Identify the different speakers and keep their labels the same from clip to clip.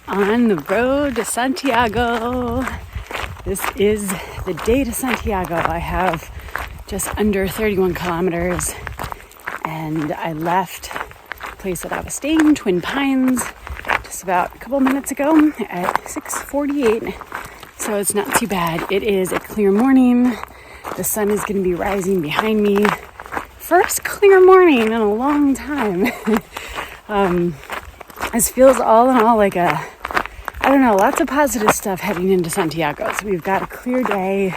Speaker 1: on the road to Santiago. This is the day to Santiago. I have just under 31 kilometers and I left the place that I was staying, Twin Pines, just about a couple minutes ago at 6:48. So it's not too bad. It is a clear morning. The sun is going to be rising behind me. First clear morning in a long time. This feels all in all like lots of positive stuff heading into Santiago. So we've got a clear day.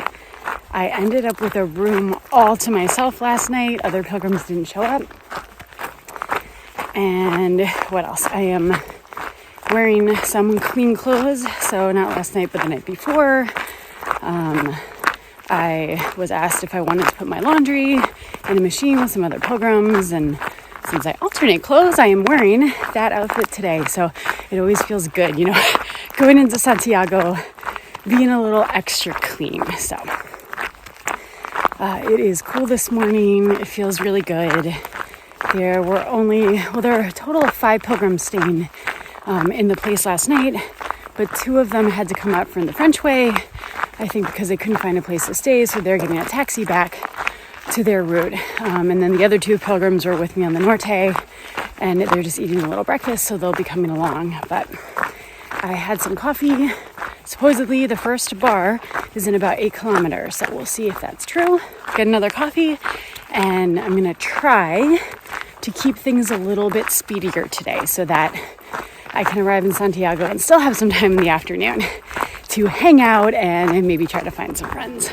Speaker 1: I ended up with a room all to myself last night. Other pilgrims didn't show up. And what else? I am wearing some clean clothes. So not last night, but the night before. I was asked if I wanted to put my laundry in a machine with some other pilgrims, and since I alternate clothes, I am wearing that outfit today. So it always feels good, going into Santiago, being a little extra clean. So it is cool this morning. It feels really good. There are a total of 5 pilgrims staying in the place last night, but 2 of them had to come up from the French way, I think because they couldn't find a place to stay, so they're getting a taxi back to their route. And then the other 2 pilgrims were with me on the Norte, and they're just eating a little breakfast, so they'll be coming along. But I had some coffee. Supposedly the first bar is in about 8 kilometers, so we'll see if that's true. Get another coffee, and I'm gonna try to keep things a little bit speedier today so that I can arrive in Santiago and still have some time in the afternoon to hang out and maybe try to find some friends.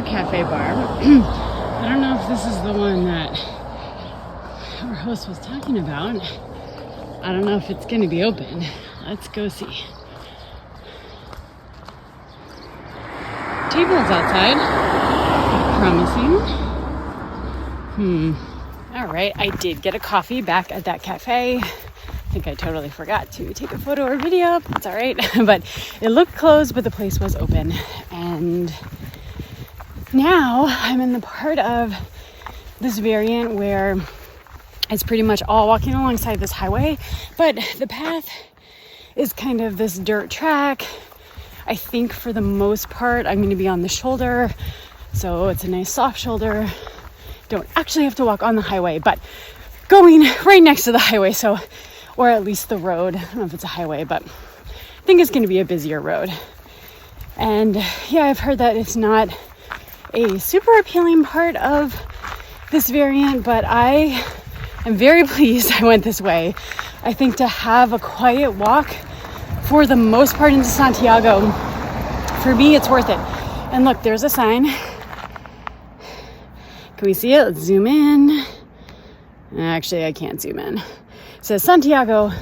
Speaker 1: Cafe bar. I don't know if this is the one that our host was talking about. I don't know if it's going to be open. Let's go see. Tables outside. Promising. All right, I did get a coffee back at that cafe. I think I totally forgot to take a photo or video. It's all right. But it looked closed, but the place was open. And now I'm in the part of this variant where it's pretty much all walking alongside this highway, but the path is kind of this dirt track. I think for the most part I'm going to be on the shoulder, so it's a nice soft shoulder. Don't actually have to walk on the highway, but going right next to the highway, so, or at least the road. I don't know if it's a highway, but I think it's going to be a busier road. And yeah, I've heard that it's not a super appealing part of this variant, but I am very pleased I went this way. I think to have a quiet walk for the most part into Santiago, for me, it's worth it. And look, there's a sign. Can we see it? Let's zoom in. Actually, I can't zoom in. It says Santiago,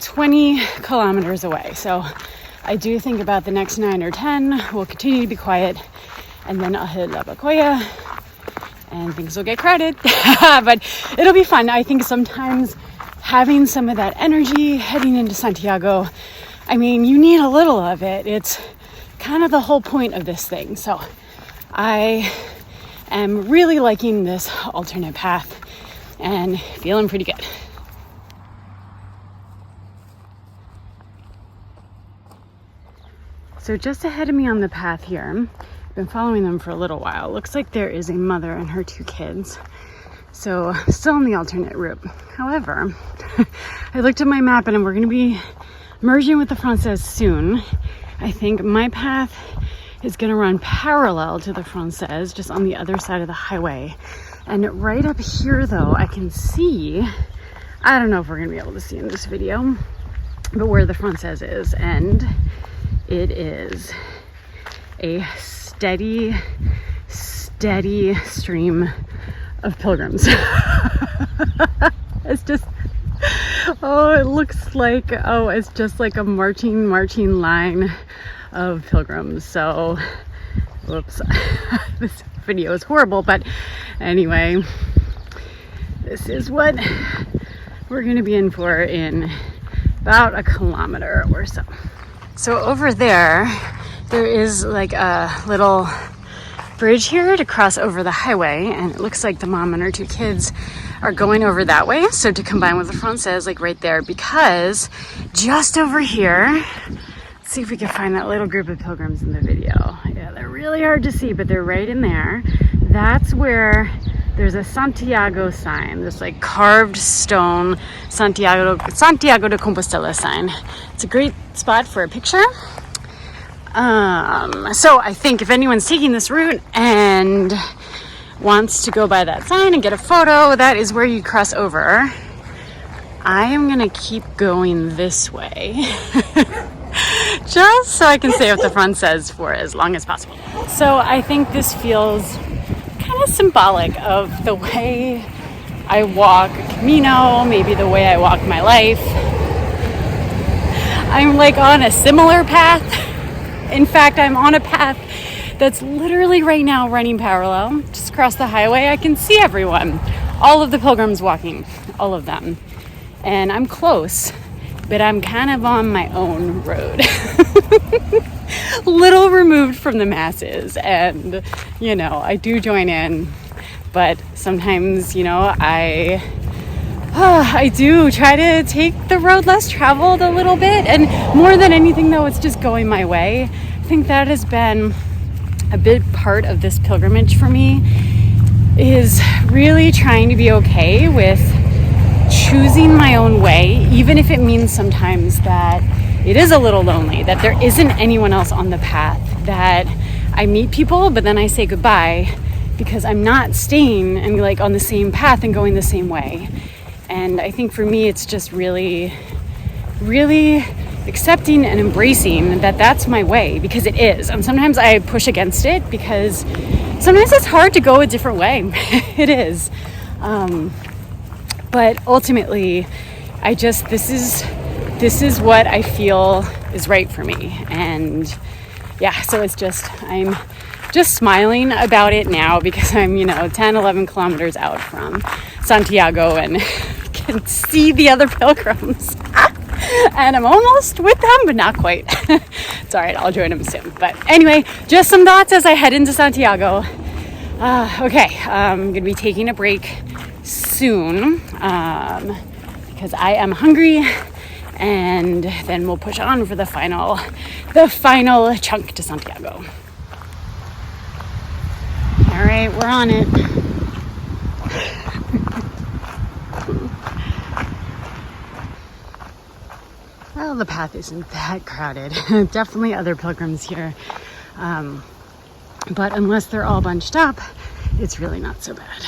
Speaker 1: 20 kilometers away. So I do think about the next 9 or 10 will continue to be quiet. And then I'll hit La Bacoya and things will get crowded. But it'll be fun. I think sometimes having some of that energy heading into Santiago, I mean, you need a little of it. It's kind of the whole point of this thing. So I am really liking this alternate path and feeling pretty good. So just ahead of me on the path here, been following them for a little while. Looks like there is a mother and her 2 kids. So still on the alternate route. However, I looked at my map and we're going to be merging with the Française soon. I think my path is going to run parallel to the Française, just on the other side of the highway. And right up here though, I can see, I don't know if we're gonna be able to see in this video, but where the française is, and it is a steady stream of pilgrims. It's just, oh, it looks like, oh, it's just like a marching line of pilgrims. So, whoops, this video is horrible, but anyway, this is what we're gonna be in for in about a kilometer or so. So over there is like a little bridge here to cross over the highway, and it looks like the mom and her two kids are going over that way. So to combine with the française, like right there, because just over here, let's see if we can find that little group of pilgrims in the video. Yeah, they're really hard to see, but they're right in there. That's where there's a Santiago sign, this like carved stone Santiago de Compostela sign. It's a great spot for a picture. So I think if anyone's taking this route and wants to go by that sign and get a photo, that is where you cross over. I am gonna keep going this way just so I can stay with the française for as long as possible. So I think this feels kind of symbolic of the way I walk Camino, maybe the way I walk my life. I'm like on a similar path. In fact, I'm on a path that's literally right now running parallel. Just across the highway, I can see everyone. All of the pilgrims walking, all of them. And I'm close, but I'm kind of on my own road. Little removed from the masses. And, you know, I do join in, but sometimes, you know, I do try to take the road less traveled a little bit, and more than anything though, it's just going my way. I think that has been a big part of this pilgrimage for me, is really trying to be okay with choosing my own way, even if it means sometimes that it is a little lonely, that there isn't anyone else on the path, that I meet people but then I say goodbye because I'm not staying and like on the same path and going the same way. And I think for me, it's just really accepting and embracing that that's my way, because it is. And sometimes I push against it because sometimes it's hard to go a different way. It is. But ultimately, this is what I feel is right for me. And yeah, so I'm just smiling about it now because I'm, 10, 11 kilometers out from Santiago and can see the other pilgrims. And I'm almost with them, but not quite. It's all right, I'll join them soon. But anyway, just some thoughts as I head into Santiago. Okay, I'm gonna be taking a break soon because I am hungry, and then we'll push on for the final chunk to Santiago. All right, we're on it. Well, the path isn't that crowded. Definitely other pilgrims here. But unless they're all bunched up, it's really not so bad.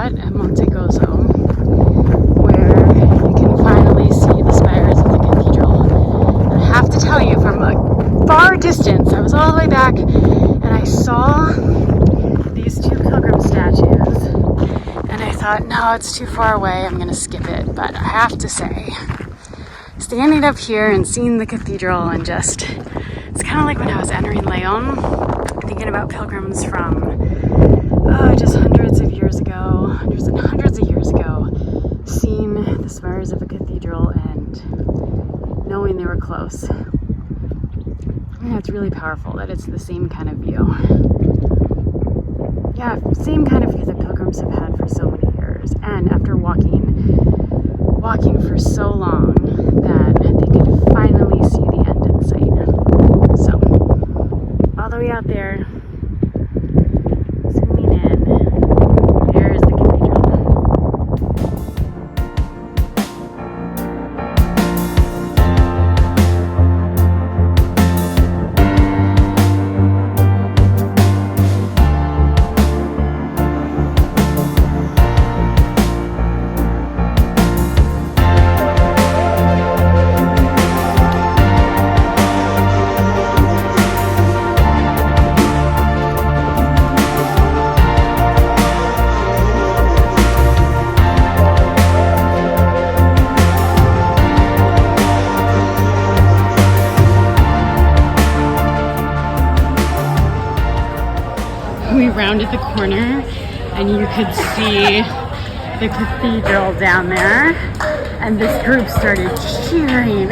Speaker 1: At Monte Gozo, where you can finally see the spires of the cathedral. And I have to tell you, from a far distance, I was all the way back and I saw these two pilgrim statues, and I thought, no, it's too far away, I'm gonna skip it. But I have to say, standing up here and seeing the cathedral, and it's kind of like when I was entering Leon, thinking about pilgrims from just hundreds and hundreds of years ago, seeing the spires of a cathedral and knowing they were close. Yeah, it's really powerful that it's the same kind of view. Yeah, same kind of view that pilgrims have had for so many years. And after walking walking for so long that they could finally see the end in sight. So, all the way out there, zooming in, there's the cathedral. We rounded the corner and you could see the cathedral down there, and this group started cheering.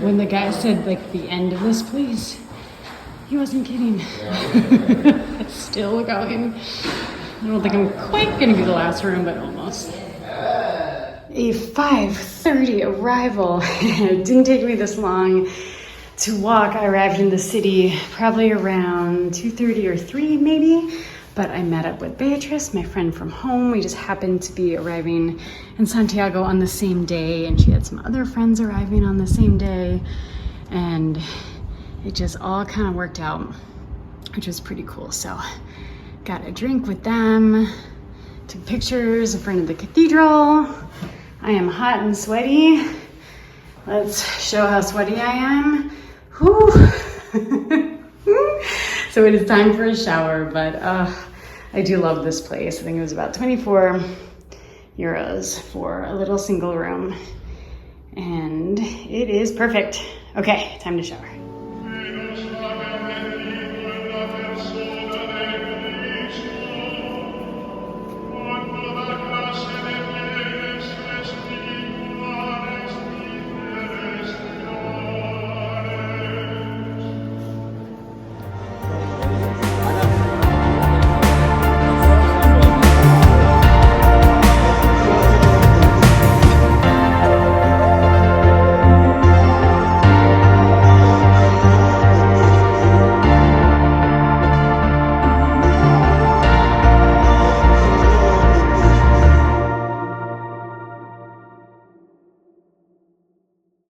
Speaker 1: When the guy said like the end of this place, he wasn't kidding. It's still going. I don't think I'm quite gonna be the last room, but almost. A 5:30 arrival. It didn't take me this long to walk. I arrived in the city probably around 2:30 or 3 maybe. But I met up with Beatrice, my friend from home. We just happened to be arriving in Santiago on the same day, and she had some other friends arriving on the same day. And it just all kind of worked out, which was pretty cool. So got a drink with them, took pictures in front of the cathedral. I am hot and sweaty. Let's show how sweaty I am. Whew. So it is time for a shower, but I do love this place. I think it was about 24 euros for a little single room, and it is perfect. Okay, time to shower.